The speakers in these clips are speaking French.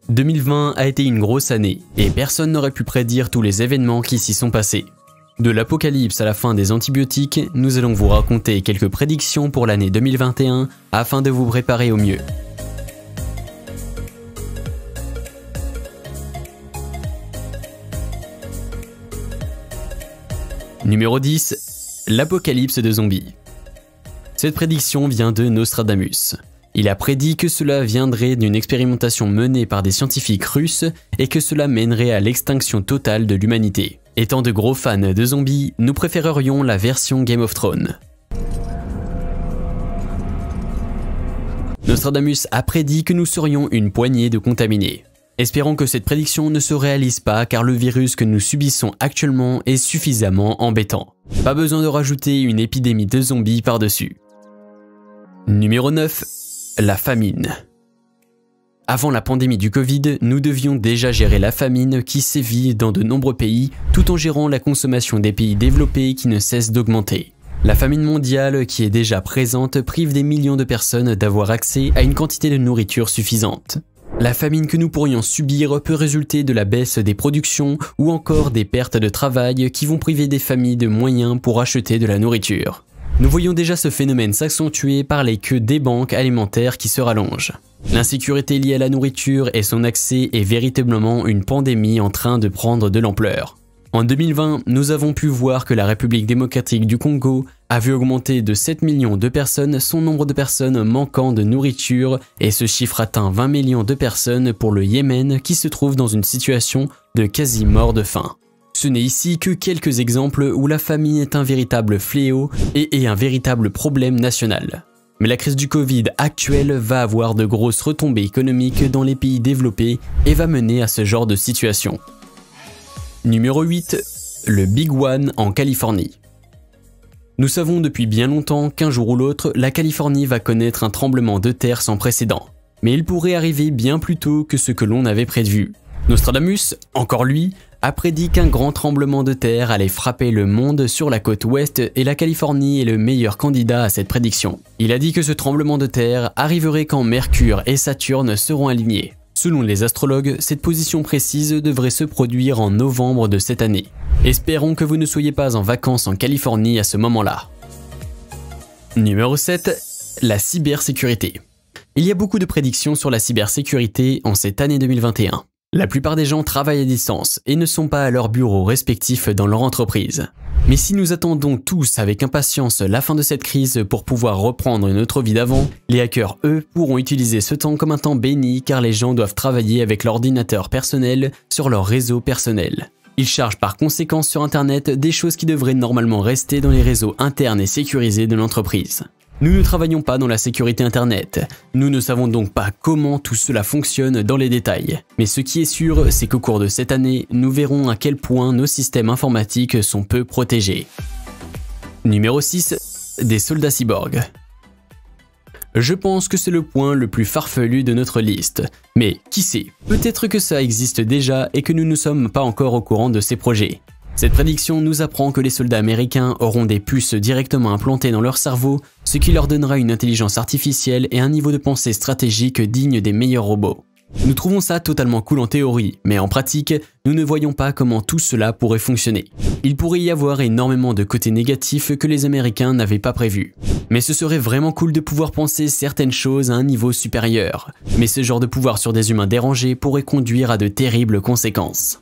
2020 a été une grosse année et personne n'aurait pu prédire tous les événements qui s'y sont passés. De l'apocalypse à la fin des antibiotiques, nous allons vous raconter quelques prédictions pour l'année 2021 afin de vous préparer au mieux. Numéro 10. L'apocalypse de zombies. Cette prédiction vient de Nostradamus. Il a prédit que cela viendrait d'une expérimentation menée par des scientifiques russes et que cela mènerait à l'extinction totale de l'humanité. Étant de gros fans de zombies, nous préférerions la version Game of Thrones. Nostradamus a prédit que nous serions une poignée de contaminés. Espérons que cette prédiction ne se réalise pas car le virus que nous subissons actuellement est suffisamment embêtant. Pas besoin de rajouter une épidémie de zombies par-dessus. Numéro 9. La famine. Avant la pandémie du Covid, nous devions déjà gérer la famine qui sévit dans de nombreux pays tout en gérant la consommation des pays développés qui ne cesse d'augmenter. La famine mondiale qui est déjà présente prive des millions de personnes d'avoir accès à une quantité de nourriture suffisante. La famine que nous pourrions subir peut résulter de la baisse des productions ou encore des pertes de travail qui vont priver des familles de moyens pour acheter de la nourriture. Nous voyons déjà ce phénomène s'accentuer par les queues des banques alimentaires qui se rallongent. L'insécurité liée à la nourriture et son accès est véritablement une pandémie en train de prendre de l'ampleur. En 2020, nous avons pu voir que la République démocratique du Congo a vu augmenter de 7 millions de personnes son nombre de personnes manquant de nourriture et ce chiffre atteint 20 millions de personnes pour le Yémen qui se trouve dans une situation de quasi-mort de faim. Ce n'est ici que quelques exemples où la famine est un véritable fléau et est un véritable problème national. Mais la crise du Covid actuelle va avoir de grosses retombées économiques dans les pays développés et va mener à ce genre de situation. Numéro 8. Le Big One en Californie. Nous savons depuis bien longtemps qu'un jour ou l'autre, la Californie va connaître un tremblement de terre sans précédent. Mais il pourrait arriver bien plus tôt que ce que l'on avait prévu. Nostradamus, encore lui, a prédit qu'un grand tremblement de terre allait frapper le monde sur la côte ouest et la Californie est le meilleur candidat à cette prédiction. Il a dit que ce tremblement de terre arriverait quand Mercure et Saturne seront alignés. Selon les astrologues, cette position précise devrait se produire en novembre de cette année. Espérons que vous ne soyez pas en vacances en Californie à ce moment-là. Numéro 7. La cybersécurité. Il y a beaucoup de prédictions sur la cybersécurité en cette année 2021. La plupart des gens travaillent à distance et ne sont pas à leur bureau respectif dans leur entreprise. Mais si nous attendons tous avec impatience la fin de cette crise pour pouvoir reprendre notre vie d'avant, les hackers, eux, pourront utiliser ce temps comme un temps béni car les gens doivent travailler avec l'ordinateur personnel sur leur réseau personnel. Ils chargent par conséquent sur Internet des choses qui devraient normalement rester dans les réseaux internes et sécurisés de l'entreprise. Nous ne travaillons pas dans la sécurité Internet, nous ne savons donc pas comment tout cela fonctionne dans les détails. Mais ce qui est sûr, c'est qu'au cours de cette année, nous verrons à quel point nos systèmes informatiques sont peu protégés. Numéro 6. Des soldats cyborgs. Je pense que c'est le point le plus farfelu de notre liste. Mais qui sait, peut-être que ça existe déjà et que nous ne sommes pas encore au courant de ces projets. Cette prédiction nous apprend que les soldats américains auront des puces directement implantées dans leur cerveau, ce qui leur donnera une intelligence artificielle et un niveau de pensée stratégique digne des meilleurs robots. Nous trouvons ça totalement cool en théorie, mais en pratique, nous ne voyons pas comment tout cela pourrait fonctionner. Il pourrait y avoir énormément de côtés négatifs que les Américains n'avaient pas prévus. Mais ce serait vraiment cool de pouvoir penser certaines choses à un niveau supérieur. Mais ce genre de pouvoir sur des humains dérangés pourrait conduire à de terribles conséquences.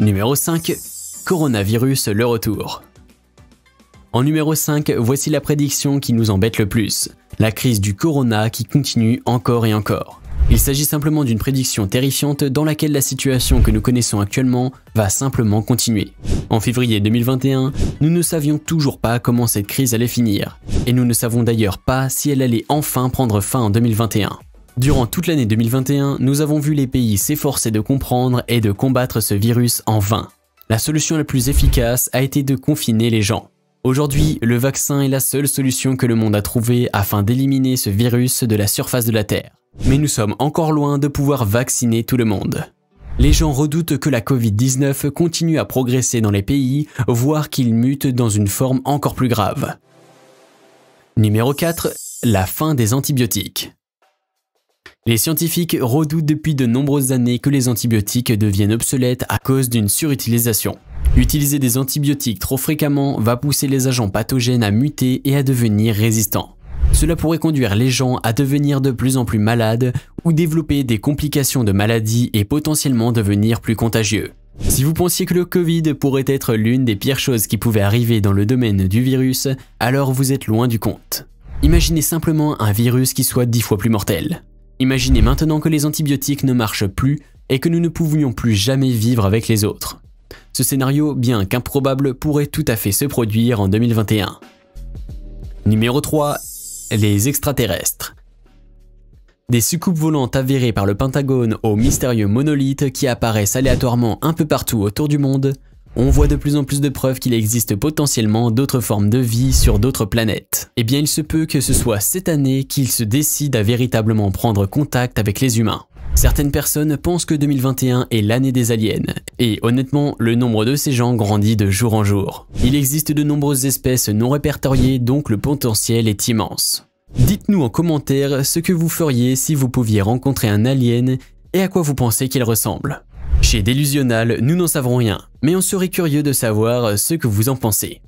Numéro 5. Coronavirus, le retour. En numéro 5, voici la prédiction qui nous embête le plus. La crise du corona qui continue encore et encore. Il s'agit simplement d'une prédiction terrifiante dans laquelle la situation que nous connaissons actuellement va simplement continuer. En février 2021, nous ne savions toujours pas comment cette crise allait finir. Et nous ne savons d'ailleurs pas si elle allait enfin prendre fin en 2021. Durant toute l'année 2021, nous avons vu les pays s'efforcer de comprendre et de combattre ce virus en vain. La solution la plus efficace a été de confiner les gens. Aujourd'hui, le vaccin est la seule solution que le monde a trouvée afin d'éliminer ce virus de la surface de la Terre. Mais nous sommes encore loin de pouvoir vacciner tout le monde. Les gens redoutent que la Covid-19 continue à progresser dans les pays, voire qu'il mute dans une forme encore plus grave. Numéro 4. La fin des antibiotiques. Les scientifiques redoutent depuis de nombreuses années que les antibiotiques deviennent obsolètes à cause d'une surutilisation. Utiliser des antibiotiques trop fréquemment va pousser les agents pathogènes à muter et à devenir résistants. Cela pourrait conduire les gens à devenir de plus en plus malades ou développer des complications de maladies et potentiellement devenir plus contagieux. Si vous pensiez que le Covid pourrait être l'une des pires choses qui pouvaient arriver dans le domaine du virus, alors vous êtes loin du compte. Imaginez simplement un virus qui soit 10 fois plus mortel. Imaginez maintenant que les antibiotiques ne marchent plus et que nous ne pouvions plus jamais vivre avec les autres. Ce scénario, bien qu'improbable, pourrait tout à fait se produire en 2021. Numéro 3. Les extraterrestres. Des soucoupes volantes avérées par le Pentagone aux mystérieux monolithes qui apparaissent aléatoirement un peu partout autour du monde, on voit de plus en plus de preuves qu'il existe potentiellement d'autres formes de vie sur d'autres planètes. Eh bien, il se peut que ce soit cette année qu'ils se décident à véritablement prendre contact avec les humains. Certaines personnes pensent que 2021 est l'année des aliens, et honnêtement, le nombre de ces gens grandit de jour en jour. Il existe de nombreuses espèces non répertoriées, donc le potentiel est immense. Dites-nous en commentaire ce que vous feriez si vous pouviez rencontrer un alien et à quoi vous pensez qu'il ressemble. Chez Delusional, nous n'en savons rien, mais on serait curieux de savoir ce que vous en pensez.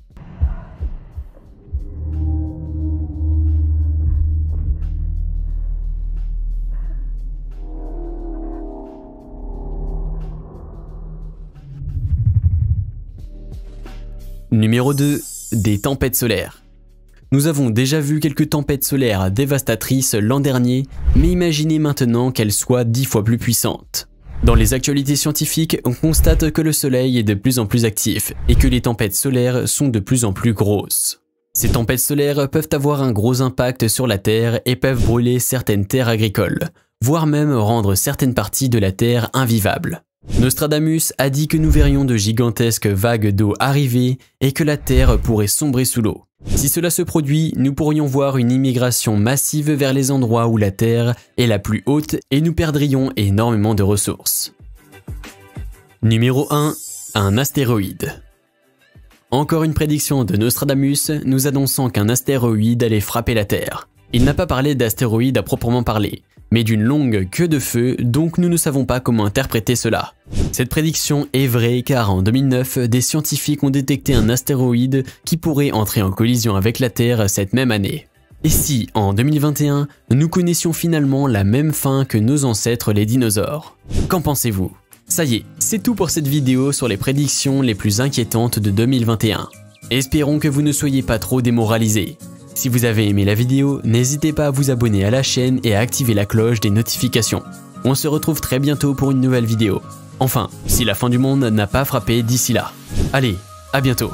Numéro 2. Des tempêtes solaires. Nous avons déjà vu quelques tempêtes solaires dévastatrices l'an dernier, mais imaginez maintenant qu'elles soient 10 fois plus puissantes. Dans les actualités scientifiques, on constate que le soleil est de plus en plus actif et que les tempêtes solaires sont de plus en plus grosses. Ces tempêtes solaires peuvent avoir un gros impact sur la Terre et peuvent brûler certaines terres agricoles, voire même rendre certaines parties de la Terre invivables. Nostradamus a dit que nous verrions de gigantesques vagues d'eau arriver et que la Terre pourrait sombrer sous l'eau. Si cela se produit, nous pourrions voir une immigration massive vers les endroits où la Terre est la plus haute et nous perdrions énormément de ressources. Numéro 1. Un astéroïde. Encore une prédiction de Nostradamus nous annonçant qu'un astéroïde allait frapper la Terre. Il n'a pas parlé d'astéroïde à proprement parler, mais d'une longue queue de feu, donc nous ne savons pas comment interpréter cela. Cette prédiction est vraie car en 2009, des scientifiques ont détecté un astéroïde qui pourrait entrer en collision avec la Terre cette même année. Et si, en 2021, nous connaissions finalement la même fin que nos ancêtres les dinosaures? Qu'en pensez-vous? Ça y est, c'est tout pour cette vidéo sur les prédictions les plus inquiétantes de 2021. Espérons que vous ne soyez pas trop démoralisés. Si vous avez aimé la vidéo, n'hésitez pas à vous abonner à la chaîne et à activer la cloche des notifications. On se retrouve très bientôt pour une nouvelle vidéo. Enfin, si la fin du monde n'a pas frappé d'ici là. Allez, à bientôt.